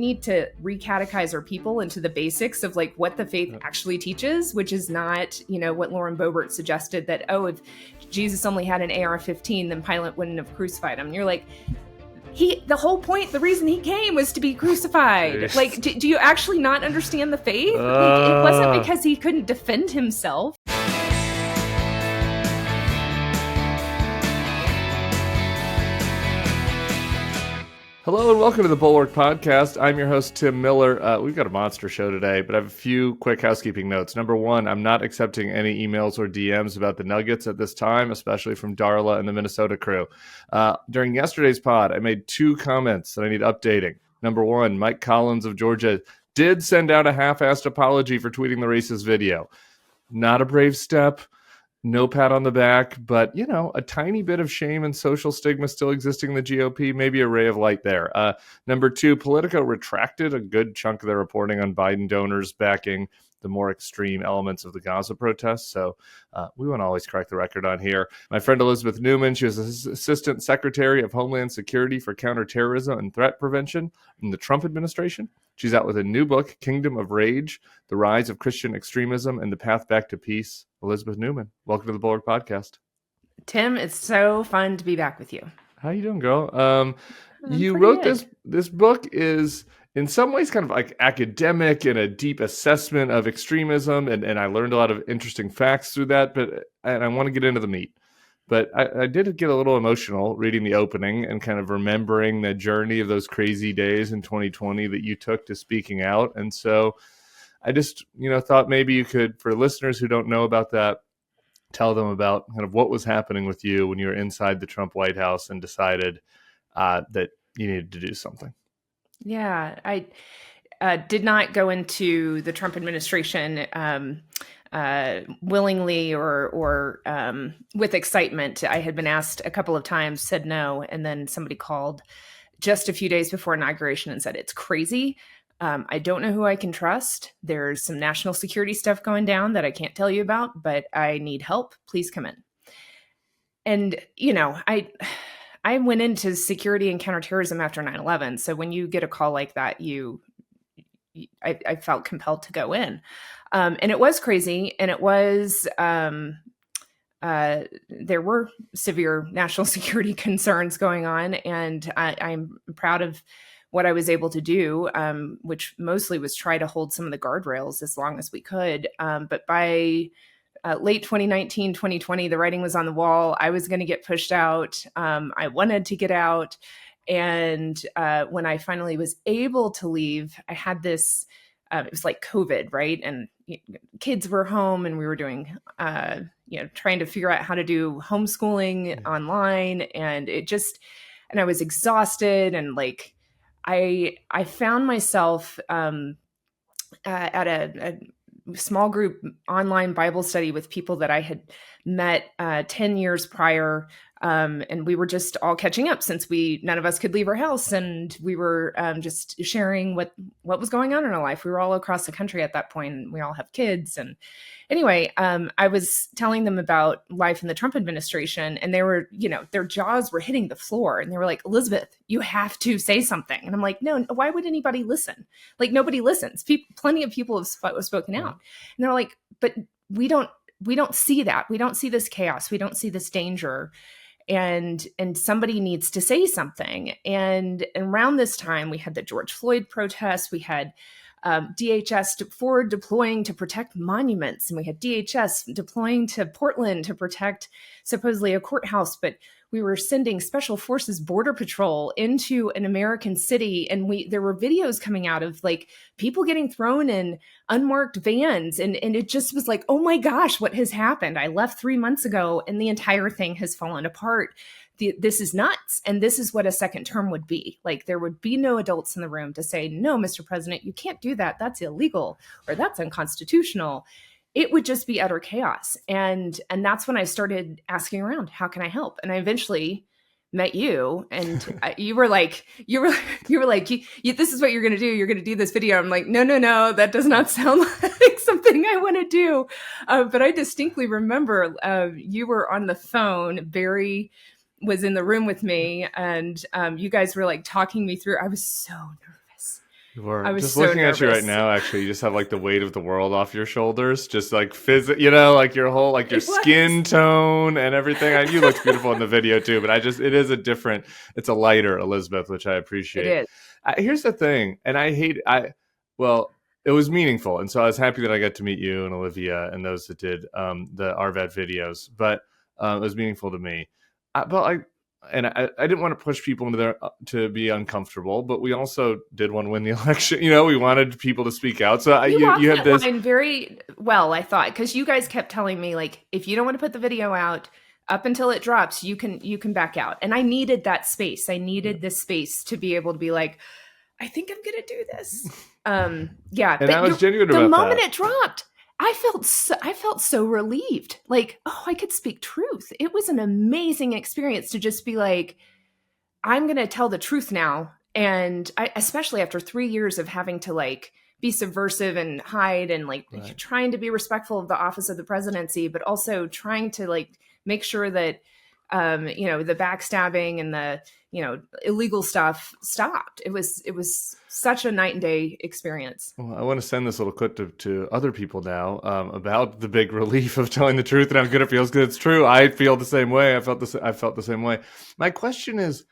need to recatechize our people into the basics of like what the faith actually teaches, which is not, what Lauren Boebert suggested that, if Jesus only had an AR-15, then Pilate wouldn't have crucified him. And you're like, the whole point, the reason he came was to be crucified. Jeez. Like, do you actually not understand the faith? Like, it wasn't because he couldn't defend himself. Hello and welcome to the Bulwark Podcast. I'm your host, Tim Miller. We've got a monster show today, but I have a few quick housekeeping notes. Number one, I'm not accepting any emails or DMs about the Nuggets at this time, especially from Darla and the Minnesota crew. During yesterday's pod, I made two comments that I need updating. Number one, Mike Collins of Georgia did send out a half-assed apology for tweeting the racist video. Not a brave step. No pat on the back, but, a tiny bit of shame and social stigma still existing in the GOP, maybe a ray of light there. Number two, Politico retracted a good chunk of their reporting on Biden donors backing the more extreme elements of the Gaza protests, so we won't always correct the record on here. My friend Elizabeth Neumann, she was Assistant Secretary of Homeland Security for Counterterrorism and Threat Prevention in the Trump administration. She's out with a new book, Kingdom of Rage, The Rise of Christian Extremism and the Path Back to Peace. Elizabeth Neumann, welcome to the Bulwark Podcast. Tim, it's so fun to be back with you. How you doing, girl? You wrote good. This book is in some ways kind of like academic and a deep assessment of extremism, and I learned a lot of interesting facts through that, and I want to get into the meat. But I did get a little emotional reading the opening and kind of remembering the journey of those crazy days in 2020 that you took to speaking out. And so I just, thought maybe you could, for listeners who don't know about that, tell them about kind of what was happening with you when you were inside the Trump White House and decided that you needed to do something. Yeah, I did not go into the Trump administration willingly or with excitement. I had been asked a couple of times, said no, and then somebody called just a few days before inauguration and said, it's crazy. I don't know who I can trust. There's some national security stuff going down that I can't tell you about, but I need help. Please come in. And, I went into security and counterterrorism after 9/11. So when you get a call like that, I felt compelled to go in. And it was crazy. And it was, there were severe national security concerns going on. And I'm proud of what I was able to do, which mostly was try to hold some of the guardrails as long as we could. But by late 2019, 2020, the writing was on the wall. I was going to get pushed out. I wanted to get out. And when I finally was able to leave, I had this, it was like COVID, right? And kids were home and we were doing, trying to figure out how to do homeschooling online. And and I was exhausted and like, I found myself at a small group online Bible study with people that I had met 10 years prior. And we were just all catching up since none of us could leave our house. And we were just sharing what was going on in our life. We were all across the country at that point. And we all have kids. And anyway, I was telling them about life in the Trump administration, and they were, their jaws were hitting the floor. And they were like, Elizabeth, you have to say something. And I'm like, no, why would anybody listen? Like, nobody listens. Plenty of people have spoken out. And they're like, but we don't see that. We don't see this chaos. We don't see this danger. And somebody needs to say something. And around this time, we had the George Floyd protests. We had DHS forward deploying to protect monuments. And we had DHS deploying to Portland to protect supposedly a courthouse. But we were sending Special Forces Border Patrol into an American city. And there were videos coming out of like people getting thrown in unmarked vans. And it just was like, oh my gosh, what has happened? I left 3 months ago and the entire thing has fallen apart. This is nuts. And this is what a second term would be. Like there would be no adults in the room to say, no, Mr. President, you can't do that. That's illegal or that's unconstitutional. It would just be utter chaos. And that's when I started asking around, how can I help? And I eventually met you and you were like, this is what you're going to do. You're going to do this video. I'm like, no, that does not sound like something I want to do. But I distinctly remember you were on the phone. Barry was in the room with me and you guys were like talking me through. I was so nervous. You were. I was Just so looking nervous. at you right now, actually, you just have like the weight of the world off your shoulders. Just like you know, like your whole, like your skin tone and everything. You looked beautiful in the video too, but it's a lighter Elizabeth, which I appreciate. It is. Here's the thing, and well, it was meaningful. And so I was happy that I got to meet you and Olivia and those that did the RVET videos, but it was meaningful to me. I didn't want to push people into there to be uncomfortable, but we also did want to win the election. You know, we wanted people to speak out. So you had this line very well, I thought, because you guys kept telling me, like, if you don't want to put the video out up until it drops, you can back out. And I needed that space. I needed this space to be able to be like, I think I'm going to do this. Yeah. And I was genuine about that. The moment it dropped, I felt so relieved. Like, oh, I could speak truth. It was an amazing experience to just be like, I'm going to tell the truth now. And especially after 3 years of having to like be subversive and hide and like trying to be respectful of the office of the presidency, but also trying to like make sure that, the backstabbing and the, illegal stuff stopped. It was such a night and day experience. Well, I want to send this little clip to other people now about the big relief of telling the truth and how good it feels because it's true. I feel the same way. I felt the same way. My question is,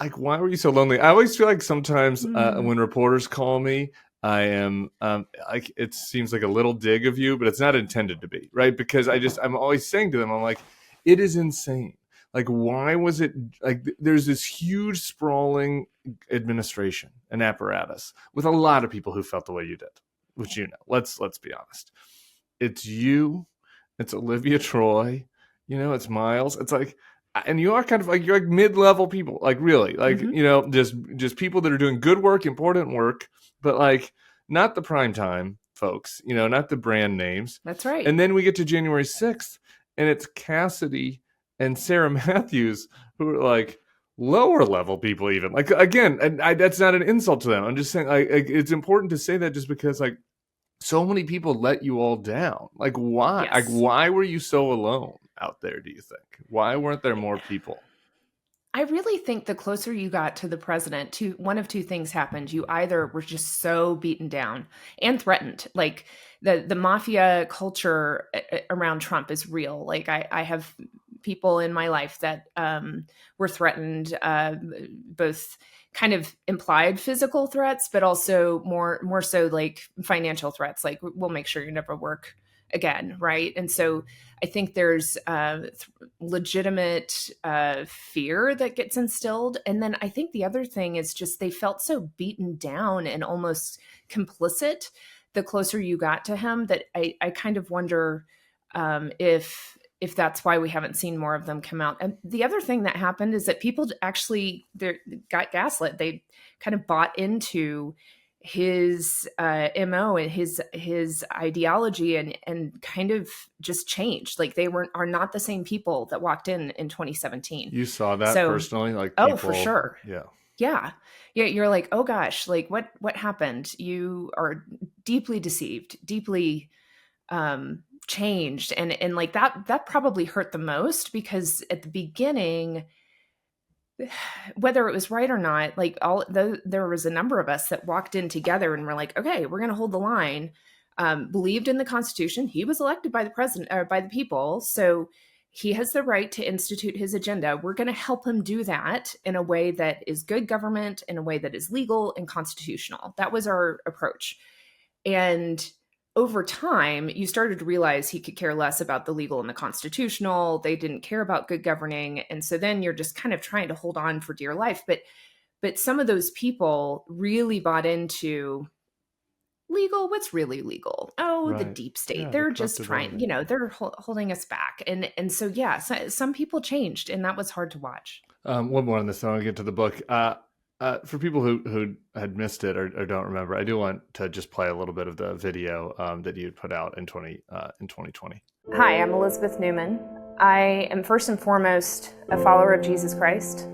like, why were you so lonely? I always feel like sometimes when reporters call me, I am like, it seems like a little dig of you, but it's not intended to be, right? Because I'm always saying to them, I'm like, it is insane. Like, why was it like there's this huge sprawling administration and apparatus with a lot of people who felt the way you did, which, let's be honest. It's you, it's Olivia Troy, it's Miles. It's like, and you are kind of like, you're like mid-level people, like really, like, just people that are doing good work, important work, but like not the primetime folks, not the brand names. That's right. And then we get to January 6th and it's Cassidy and Sarah Matthews, who are like lower level people, even like, again, and that's not an insult to them. I'm just saying, like, it's important to say that just because, like, so many people let you all down. Like, why? Yes. Like, why were you so alone out there? Do you think? Why weren't there more people? I really think the closer you got to the president, one of two things happened. You either were just so beaten down and threatened. Like the mafia culture around Trump is real. Like I have people in my life that were threatened, both kind of implied physical threats, but also more so like financial threats. Like, we'll make sure you never work again, right? And so I think there's legitimate fear that gets instilled. And then I think the other thing is just they felt so beaten down and almost complicit the closer you got to him that I kind of wonder if that's why we haven't seen more of them come out. And the other thing that happened is that people actually got gaslit. They kind of bought into his MO and his ideology and kind of just changed. Like, they are not the same people that walked in 2017. You saw that personally? Like, people, for sure. Yeah. You're like, oh gosh, like what happened? You are deeply deceived, deeply changed. And like that probably hurt the most, because at the beginning, whether it was right or not, like there was a number of us that walked in together and were like, okay, we're going to hold the line, believed in the Constitution. He was elected by the president or by the people. So he has the right to institute his agenda. We're going to help him do that in a way that is good government, in a way that is legal and constitutional. That was our approach. And over time, you started to realize he could care less about the legal and the constitutional. They didn't care about good governing. And so then you're just kind of trying to hold on for dear life. But some of those people really bought into legal. What's really legal? Oh, right. The deep state. Yeah, they're just trying, they're holding us back. And so, yeah, some people changed, and that was hard to watch. One more on this, I want to get to the book. For people who had missed it or don't remember, I do want to just play a little bit of the video that you put out in 2020. Hi, I'm Elizabeth Neumann. I am first and foremost a follower of Jesus Christ.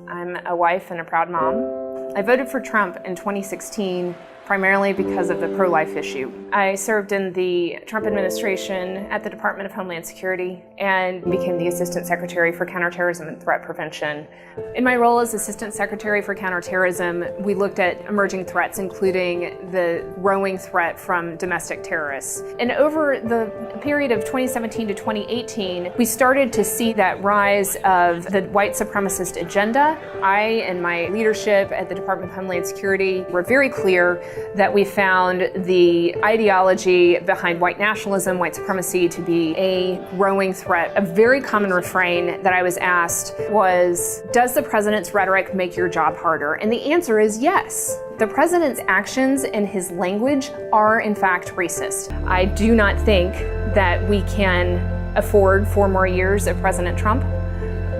I'm a wife and a proud mom. I voted for Trump in 2016 primarily because of the pro-life issue. I served in the Trump administration at the Department of Homeland Security and became the Assistant Secretary for Counterterrorism and Threat Prevention. In my role as Assistant Secretary for Counterterrorism, we looked at emerging threats, including the growing threat from domestic terrorists. And over the period of 2017 to 2018, we started to see that rise of the white supremacist agenda. I and my leadership at the Department of Homeland Security were very clear that we found the ideology behind white nationalism, white supremacy, to be a growing threat. A very common refrain that I was asked was, does the president's rhetoric make your job harder? And the answer is yes. The president's actions and his language are in fact racist. I do not think that we can afford 4 more years of President Trump.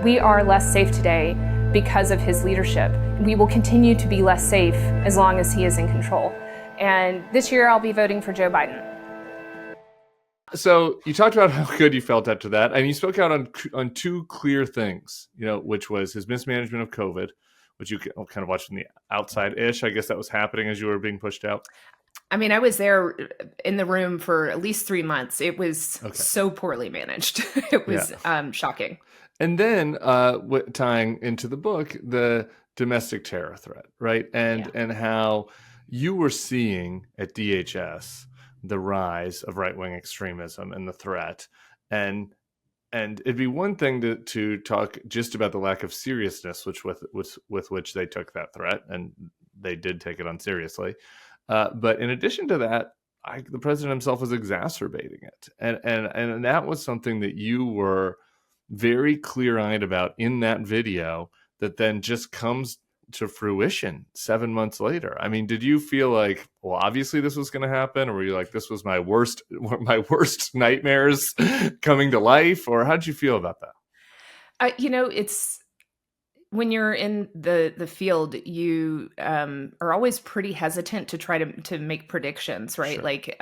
We are less safe today because of his leadership. We will continue to be less safe as long as he is in control. And this year I'll be voting for Joe Biden. So you talked about how good you felt after that, and you spoke out on 2 clear things, which was his mismanagement of COVID, which you kind of watched from the outside-ish. I guess that was happening as you were being pushed out. I mean, I was there in the room for at least 3 months. It was so poorly managed. It was shocking. And then tying into the book, the domestic terror threat, right? And how you were seeing at DHS the rise of right-wing extremism and the threat. And it'd be one thing to talk just about the lack of seriousness with which they took that threat, and they did take it on seriously. But in addition to that, the president himself was exacerbating it. And that was something that you were very clear-eyed about in that video that then just comes to fruition 7 months later. I mean, did you feel like, well, obviously this was going to happen, or were you like, this was my worst nightmares coming to life, or how did you feel about that? It's when you're in the field, you are always pretty hesitant to try to make predictions, right? Sure. Like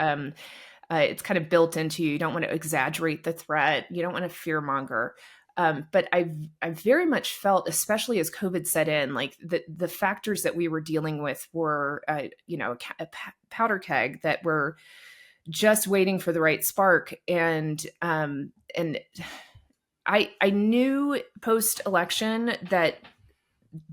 it's kind of built into you. You don't want to exaggerate the threat. You don't want to fearmonger. But I very much felt, especially as COVID set in, like the factors that we were dealing with were, a powder keg that were just waiting for the right spark. And I knew post-election that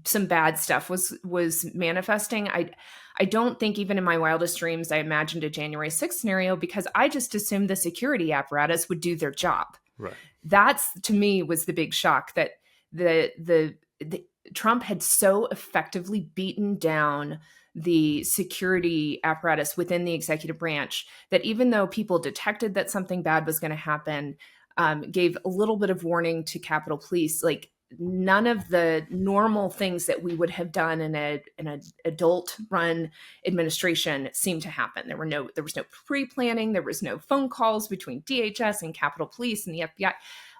some bad stuff was manifesting. I don't think even in my wildest dreams I imagined a January 6th scenario, because I just assumed the security apparatus would do their job. Right. That's, to me, was the big shock, that the Trump had so effectively beaten down the security apparatus within the executive branch that even though people detected that something bad was going to happen, gave a little bit of warning to Capitol Police, like none of the normal things that we would have done in an adult-run administration seemed to happen. There was no pre-planning. There was no phone calls between DHS and Capitol Police and the FBI.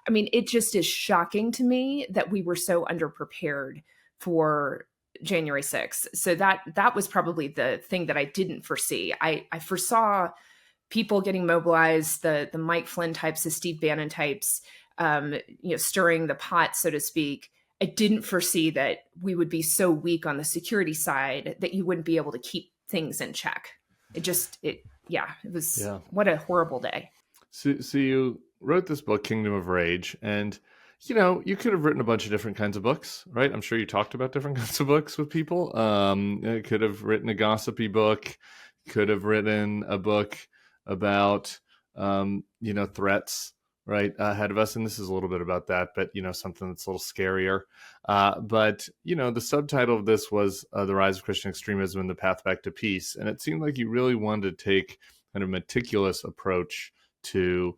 I mean, it just is shocking to me that we were so underprepared for January 6th. So that was probably the thing that I didn't foresee. I foresaw people getting mobilized, the Mike Flynn types, the Steve Bannon types, stirring the pot, so to speak. I didn't foresee that we would be so weak on the security side that you wouldn't be able to keep things in check. It was what a horrible day. So you wrote this book, Kingdom of Rage, and you could have written a bunch of different kinds of books, right? I'm sure you talked about different kinds of books with people. You could have written a gossipy book, could have written a book about threats right ahead of us, and this is a little bit about that, but something that's a little scarier. But the subtitle of this was The Rise of Christian Extremism and the Path Back to Peace, and it seemed like you really wanted to take kind of meticulous approach to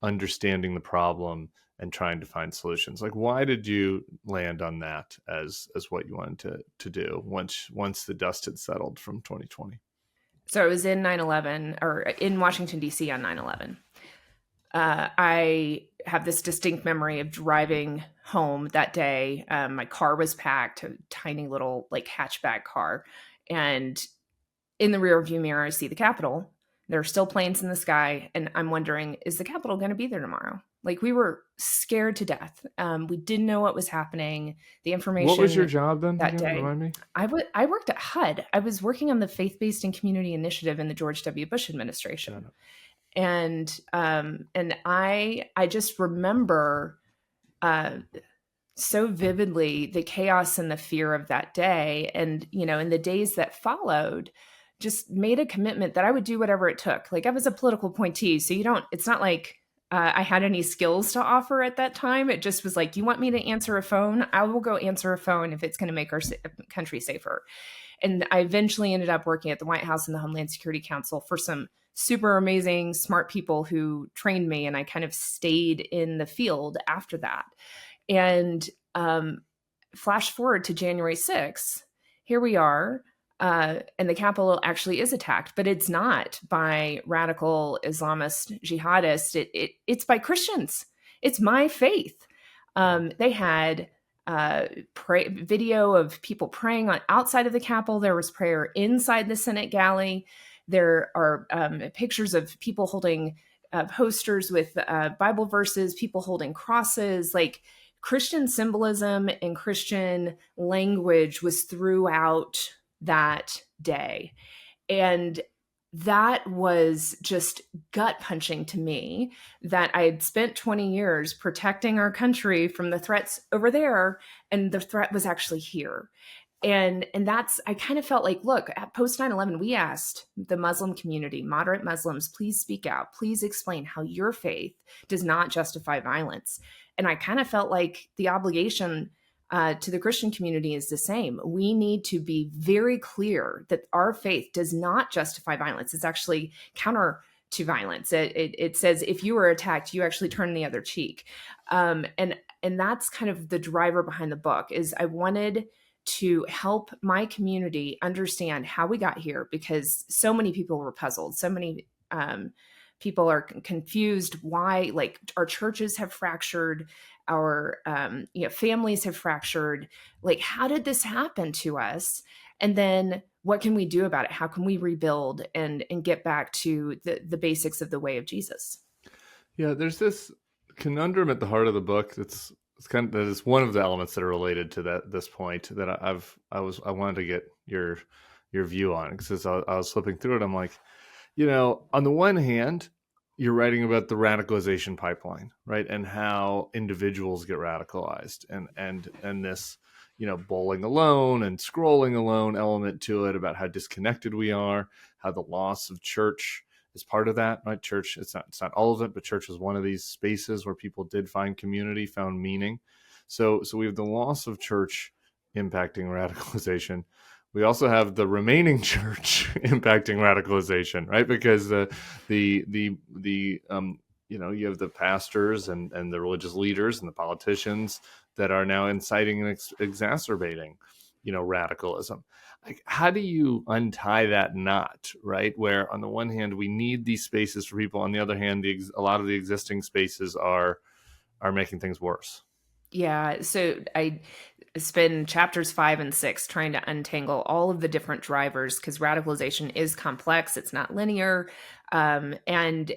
understanding the problem and trying to find solutions. Like, why did you land on that as what you wanted to do once the dust had settled from 2020? So I was in 9/11, or in Washington, D.C. on 9/11. I have this distinct memory of driving home that day. My car was packed, a tiny little hatchback car. And in the rearview mirror, I see the Capitol. There are still planes in the sky. And I'm wondering, is the Capitol going to be there tomorrow? Like, we were scared to death. We didn't know what was happening. The information. What was your job then? That Again, day? remind me. I worked at HUD. I was working on the Faith-Based and Community Initiative in the George W. Bush administration. And I just remember so vividly the chaos and the fear of that day. And, in the days that followed, just made a commitment that I would do whatever it took. Like, I was a political appointee, so it's not like I had any skills to offer at that time. It just was like, you want me to answer a phone? I will go answer a phone if it's going to make our country safer. And I eventually ended up working at the White House and the Homeland Security Council for some super amazing, smart people who trained me. And I kind of stayed in the field after that. And flash forward to January 6th, here we are. And the Capitol actually is attacked, but it's not by radical Islamist jihadists. It's by Christians. It's my faith. They had video of people praying outside of the Capitol. There was prayer inside the Senate galley. There are pictures of people holding posters with Bible verses, people holding crosses. Like, Christian symbolism and Christian language was throughout that day. And that was just gut punching to me, that I had spent 20 years protecting our country from the threats over there, and the threat was actually here. And that's, I kind of felt like, look, at post 9/11, we asked the Muslim community, moderate Muslims, please speak out, please explain how your faith does not justify violence. And I kind of felt like the obligation to the Christian community is the same. We need to be very clear that our faith does not justify violence. It's actually counter to violence. It says if you are attacked, you actually turn the other cheek. And that's kind of the driver behind the book. Is I wanted to help my community understand how we got here, because so many people were puzzled. So many people are confused why, like, our churches have fractured, our families have fractured. Like, how did this happen to us? And then what can we do about it? How can we rebuild and get back to the basics of the way of Jesus? Yeah, there's this conundrum at the heart of the book that is one of the elements that are related to this point that I wanted to get your view on, because I was flipping through it, I'm like, on the one hand, you're writing about the radicalization pipeline, right? And how individuals get radicalized, and this, bowling alone and scrolling alone element to it, about how disconnected we are, how the loss of church is part of that, right? Church, it's not all of it, but church was one of these spaces where people did find community, found meaning. So we have the loss of church impacting radicalization. We also have the remaining church impacting radicalization, right? Because you have the pastors and the religious leaders and the politicians that are now inciting and exacerbating, radicalism. Like, how do you untie that knot, right? Where on the one hand, we need these spaces for people. On the other hand, a lot of the existing spaces are making things worse. Yeah. So I spend chapters 5 and 6 trying to untangle all of the different drivers, because radicalization is complex. It's not linear. And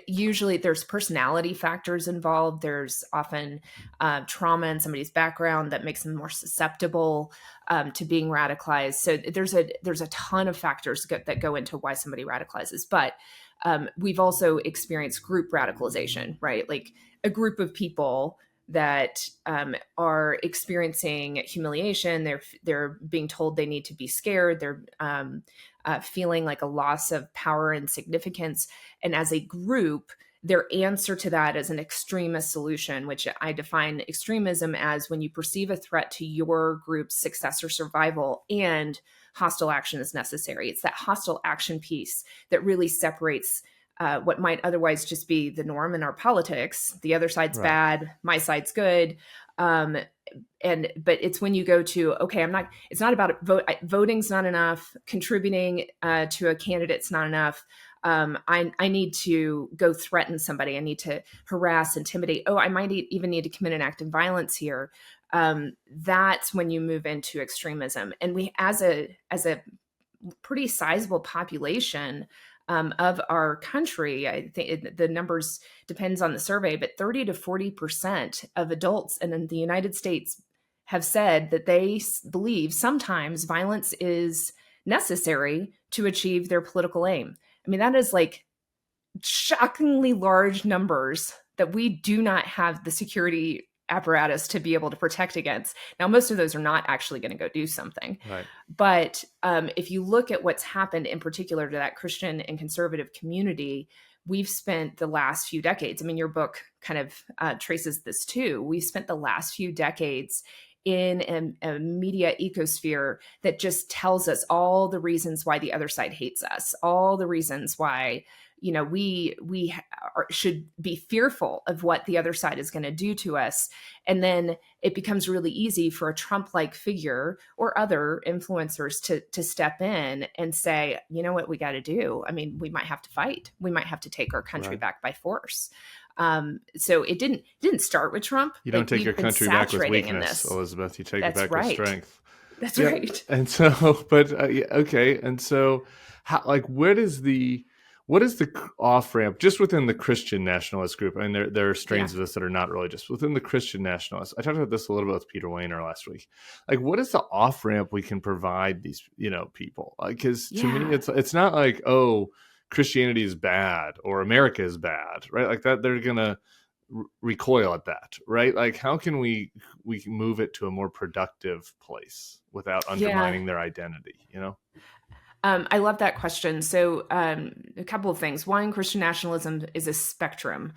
usually there's personality factors involved. There's often trauma in somebody's background that makes them more susceptible to being radicalized. So there's a ton of factors that go into why somebody radicalizes. But we've also experienced group radicalization, right? Like, a group of people that are experiencing humiliation. They're being told they need to be scared. They're feeling like a loss of power and significance. And as a group, their answer to that is an extremist solution, which I define extremism as when you perceive a threat to your group's success or survival and hostile action is necessary. It's that hostile action piece that really separates what might otherwise just be the norm in our politics. The other side's bad, my side's good. But it's when you go to, okay, it's not about voting's not enough, contributing to a candidate's not enough. I need to go threaten somebody. I need to harass, intimidate. Oh, I might even need to commit an act of violence here. That's when you move into extremism. And we, as a pretty sizable population, of our country, I think the numbers depends on the survey, but 30 to 40% of adults in the United States have said that they believe sometimes violence is necessary to achieve their political aim. I mean, that is like shockingly large numbers that we do not have the security apparatus to be able to protect against. Now, most of those are not actually going to go do something. Right. But if you look at what's happened in particular to that Christian and conservative community, we've spent the last few decades, I mean, your book kind of traces this too. We've spent the last few decades in a media ecosphere that just tells us all the reasons why the other side hates us, all the reasons why, you know, we should be fearful of what the other side is going to do to us. And then it becomes really easy for a Trump-like figure or other influencers to step in and say, you know what we got to do? I mean, we might have to fight. We might have to take our country back by force. So it didn't start with Trump. You don't take your country back with weakness, Elizabeth. You take it back with strength. That's right. And so, but okay. And so, how, like, what is the off ramp just within the Christian nationalist group? I mean, there are strains of this that are not religious within the Christian nationalists. I talked about this a little bit with Peter Wayner last week. Like, what is the off ramp we can provide these, people? Because to me, it's not like, oh, Christianity is bad or America is bad, right? Like that, they're going to recoil at that, right? Like, how can we move it to a more productive place without undermining their identity, I love that question. So a couple of things. One, Christian nationalism is a spectrum.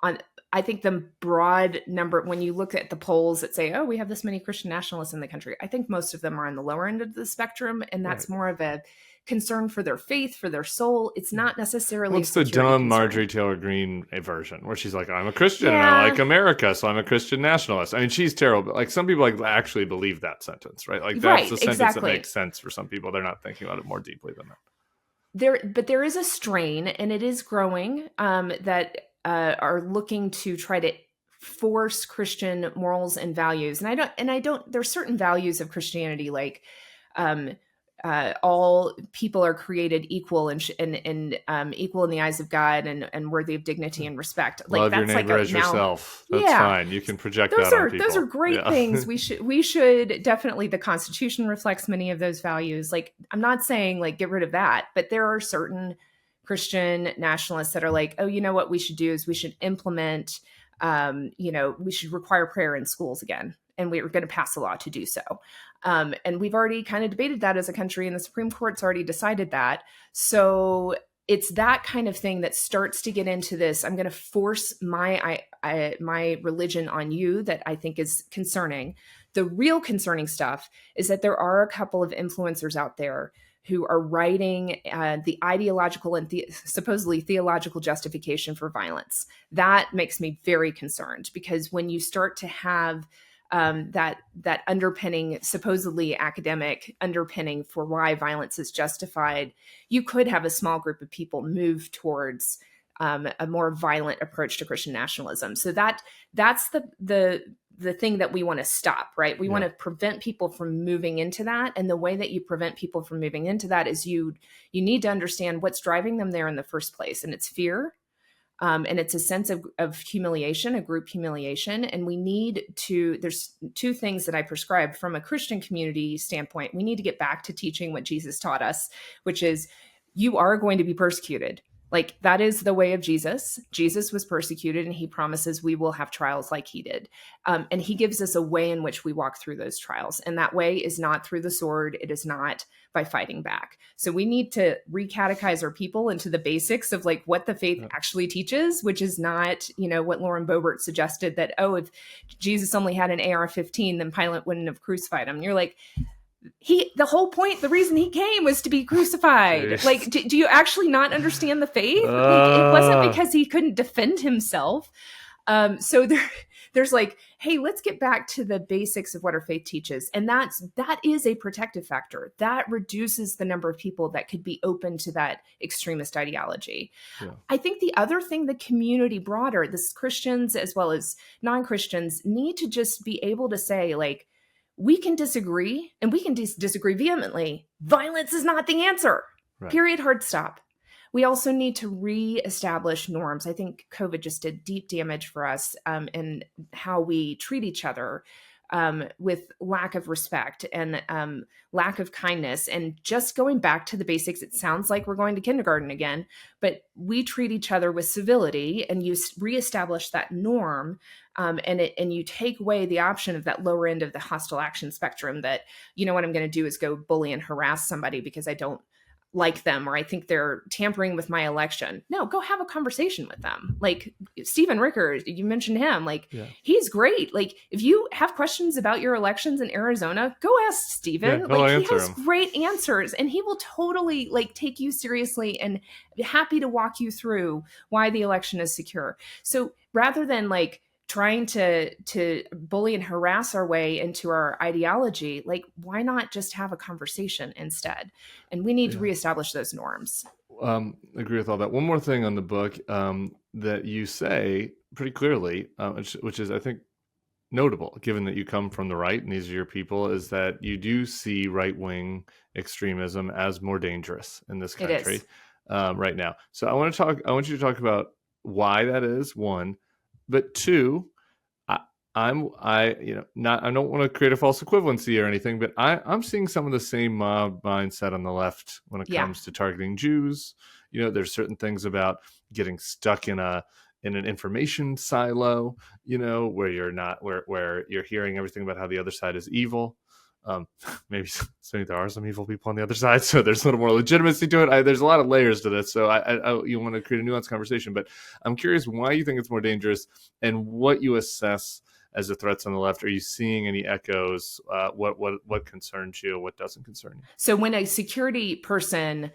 I think the broad number, when you look at the polls that say, oh, we have this many Christian nationalists in the country, I think most of them are on the lower end of the spectrum. And that's more of a concern for their faith, for their soul. It's not necessarily what's the dumb Marjorie Taylor Greene version where she's like, I'm a Christian and I like America, so I'm a Christian nationalist. I mean, she's terrible, but like some people actually believe that sentence, right? Like that's the sentence that makes sense for some people. They're not thinking about it more deeply than that. But there is a strain, and it is growing, that are looking to try to force Christian morals and values. And I don't, there's certain values of Christianity, like, all people are created equal and equal in the eyes of God and worthy of dignity and respect. Like, love that's your neighbor as yourself. That's fine. You can project that on people. Those are great things. We should definitely, the Constitution reflects many of those values. Like, I'm not saying like get rid of that, but there are certain Christian nationalists that are like, oh, you know what we should do is we should implement, we should require prayer in schools again. And we're going to pass a law to do so. And we've already kind of debated that as a country, and the Supreme Court's already decided that. So it's that kind of thing that starts to get into this. I'm going to force my religion on you that I think is concerning. The real concerning stuff is that there are a couple of influencers out there who are writing the ideological and supposedly theological justification for violence. That makes me very concerned, because when you start to have that underpinning, supposedly academic underpinning for why violence is justified, you could have a small group of people move towards a more violent approach to Christian nationalism. So that's the thing that we want to stop, right? We want to prevent people from moving into that. And the way that you prevent people from moving into that is you need to understand what's driving them there in the first place. And it's fear. And it's a sense of humiliation, a group humiliation. And there's two things that I prescribe from a Christian community standpoint. We need to get back to teaching what Jesus taught us, which is you are going to be persecuted. Like, that is the way of Jesus. Jesus was persecuted, and he promises we will have trials like he did. And he gives us a way in which we walk through those trials. And that way is not through the sword. It is not by fighting back. So we need to recatechize our people into the basics of like what the faith actually teaches, which is not, what Lauren Boebert suggested that, oh, if Jesus only had an AR-15, then Pilate wouldn't have crucified him. And you're like, the whole point, the reason he came was to be crucified. Jeez. Like, do you actually not understand the faith? Like, it wasn't because he couldn't defend himself. So there's like, hey, let's get back to the basics of what our faith teaches. And that is a protective factor. That reduces the number of people that could be open to that extremist ideology. Yeah. I think the other thing, the community broader, this Christians as well as non-Christians, need to just be able to say, like, we can disagree, and we can disagree vehemently. Violence is not the answer. Right. Period. Hard stop. we also need to reestablish norms. I think COVID just did deep damage for us in how we treat each other, with lack of respect and lack of kindness, and just going back to the basics. It sounds like we're going to kindergarten again, but we treat each other with civility, and you reestablish that norm, and you take away the option of that lower end of the hostile action spectrum, that, you know, what I'm going to do is go bully and harass somebody because I don't like them, or I think they're tampering with my election. No, go have a conversation with them. Like Stephen Ricker, you mentioned him, like he's great. Like if you have questions about your elections in Arizona, go ask Stephen. Like he has great answers, and he will totally like take you seriously and be happy to walk you through why the election is secure. So rather than like trying to bully and harass our way into our ideology, like why not just have a conversation instead? And we need to reestablish those norms. Agree with all that. One more thing on the book that you say pretty clearly, which is, I think, notable, given that you come from the right and these are your people, is that you do see right-wing extremism as more dangerous in this country right now. So I want you to talk about why that is, one. But two, I don't want to create a false equivalency or anything, but I'm seeing some of the same mob mindset on the left when it comes to targeting Jews. You know, there's certain things about getting stuck in an information silo, you know, where you're hearing everything about how the other side is evil. Maybe there are some evil people on the other side, so there's a little more legitimacy to it. There's a lot of layers to this, so you want to create a nuanced conversation. But I'm curious why you think it's more dangerous, and what you assess as the threats on the left. Are you seeing any echoes? What concerns you? What doesn't concern you? So when a security person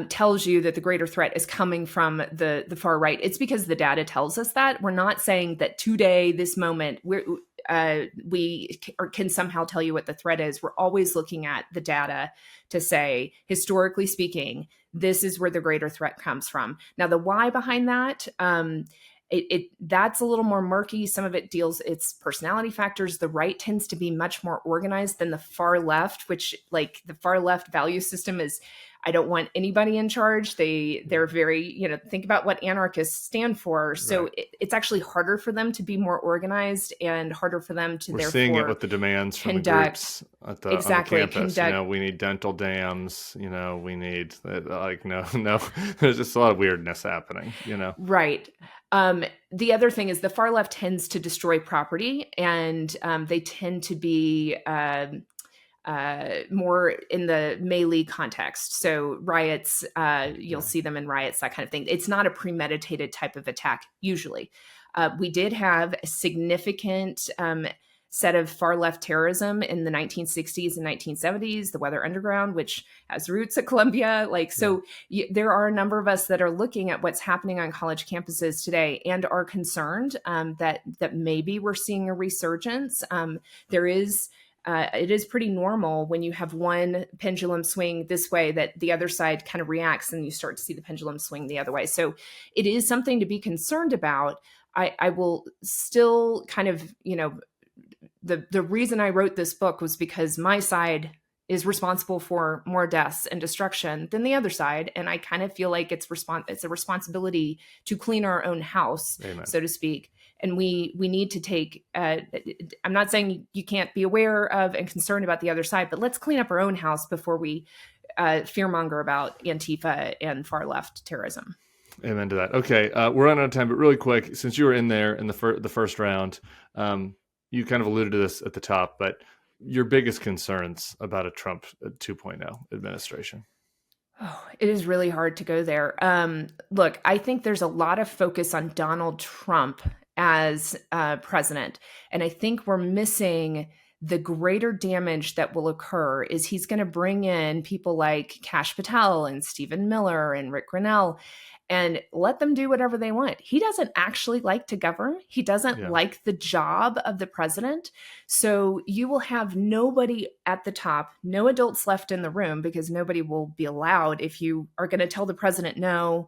tells you that the greater threat is coming from the far right, it's because the data tells us that. We're not saying that today, this moment, we can somehow tell you what the threat is. We're always looking at the data to say, historically speaking, this is where the greater threat comes from. Now, the why behind that, that's a little more murky. Some of it it's personality factors. The right tends to be much more organized than the far left, which, like, the far left value system is, I don't want anybody in charge. They're very, think about what anarchists stand for. So right. It's actually harder for them to be more organized, and harder for them to We're seeing it with the demands from the groups on the campus. We need dental dams. We need no. There's just a lot of weirdness happening. Right. The other thing is the far left tends to destroy property, and they tend to be more in the melee context. So riots, you'll see them in riots, that kind of thing. It's not a premeditated type of attack, usually. We did have a significant set of far left terrorism in the 1960s and 1970s, the Weather Underground, which has roots at Columbia. There are a number of us that are looking at what's happening on college campuses today and are concerned that maybe we're seeing a resurgence. It is pretty normal when you have one pendulum swing this way that the other side kind of reacts, and you start to see the pendulum swing the other way. So it is something to be concerned about. I will still kind of, the reason I wrote this book was because my side is responsible for more deaths and destruction than the other side. And I kind of feel like it's a responsibility to clean our own house, Amen. So to speak. And we need to take, I'm not saying you can't be aware of and concerned about the other side, but let's clean up our own house before we fearmonger about Antifa and far left terrorism. Amen to that. Okay, we're running out of time, but really quick, since you were in there in the first round, you kind of alluded to this at the top, but your biggest concerns about a Trump 2.0 administration? Oh, it is really hard to go there. Look, I think there's a lot of focus on Donald Trump as president. And I think we're missing the greater damage that will occur is he's going to bring in people like Kash Patel and Stephen Miller and Rick Grinnell and let them do whatever they want. He doesn't actually like to govern. He doesn't like the job of the president. So you will have nobody at the top, no adults left in the room, because nobody will be allowed. If you are going to tell the president no,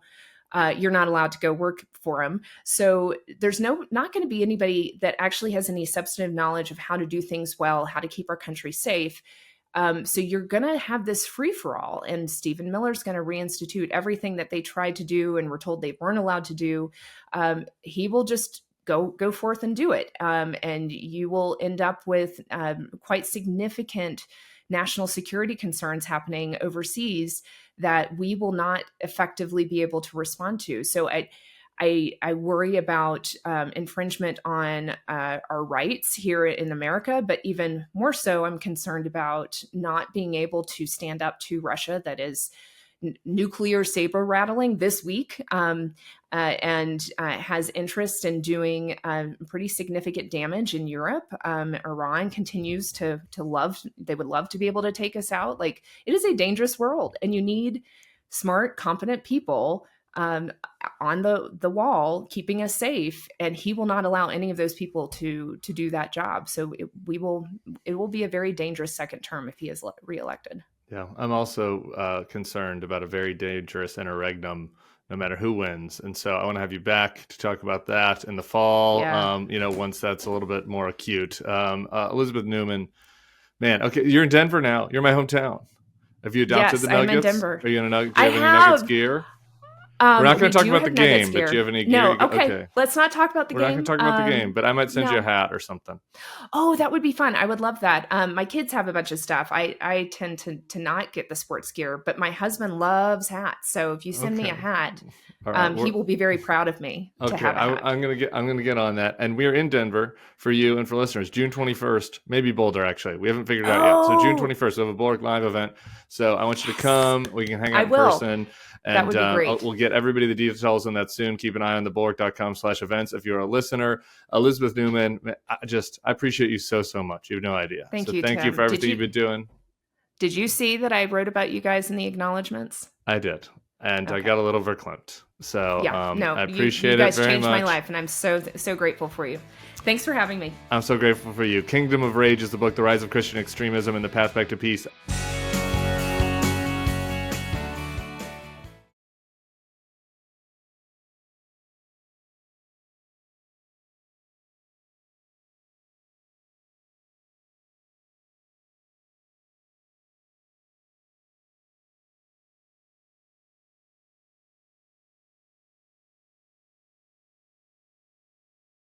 you're not allowed to go work for him. So there's not going to be anybody that actually has any substantive knowledge of how to do things well, how to keep our country safe. So you're going to have this free-for-all, and Stephen Miller's going to reinstitute everything that they tried to do and were told they weren't allowed to do. He will just go forth and do it. And you will end up with quite significant national security concerns happening overseas that we will not effectively be able to respond to. So I worry about infringement on our rights here in America, but even more so, I'm concerned about not being able to stand up to Russia that is nuclear saber rattling this week and has interest in doing pretty significant damage in Europe. Iran continues to love, they would love to be able to take us out. Like, it is a dangerous world, and you need smart, competent people on the wall, keeping us safe, and he will not allow any of those people to do that job. So it will be a very dangerous second term if he is reelected. Yeah, I'm also concerned about a very dangerous interregnum, no matter who wins. And so I want to have you back to talk about that in the fall. Yeah. Once that's a little bit more acute. Elizabeth Neumann, man. Okay, you're in Denver now. You're my hometown. Have you adopted the Nuggets? I'm in Denver. Are you in a Nugget? Do you have any Nuggets gear? We're not going to talk about the game, but do you have any gear? No, okay. Let's not talk about the game. We're not going to talk about the game, but I might send you a hat or something. Oh, that would be fun. I would love that. My kids have a bunch of stuff. I tend to not get the sports gear, but my husband loves hats. So if you send me a hat, right, he will be very proud of me to have a hat. I'm gonna get on that. And we're in Denver for you and for listeners, June 21st, maybe Boulder, actually. We haven't figured it out yet. So June 21st, we have a Bulwark live event. So I want you to come. We can hang out in person. And that would be great. We'll get everybody the details on that soon. Keep an eye on the bulwark.com/events if you're a listener. Elizabeth Neumann, I appreciate you so much. You have no idea. Thank you, Thank Tim. you for everything you've been doing. Did you see that I wrote about you guys in the acknowledgments? I did. And okay. I got a little verklempt. So I appreciate you guys it very changed much. My life, and I'm so grateful for you. Thanks for having me. I'm so grateful for you. Kingdom of Rage is the book, The Rise of Christian Extremism and the Path Back to Peace.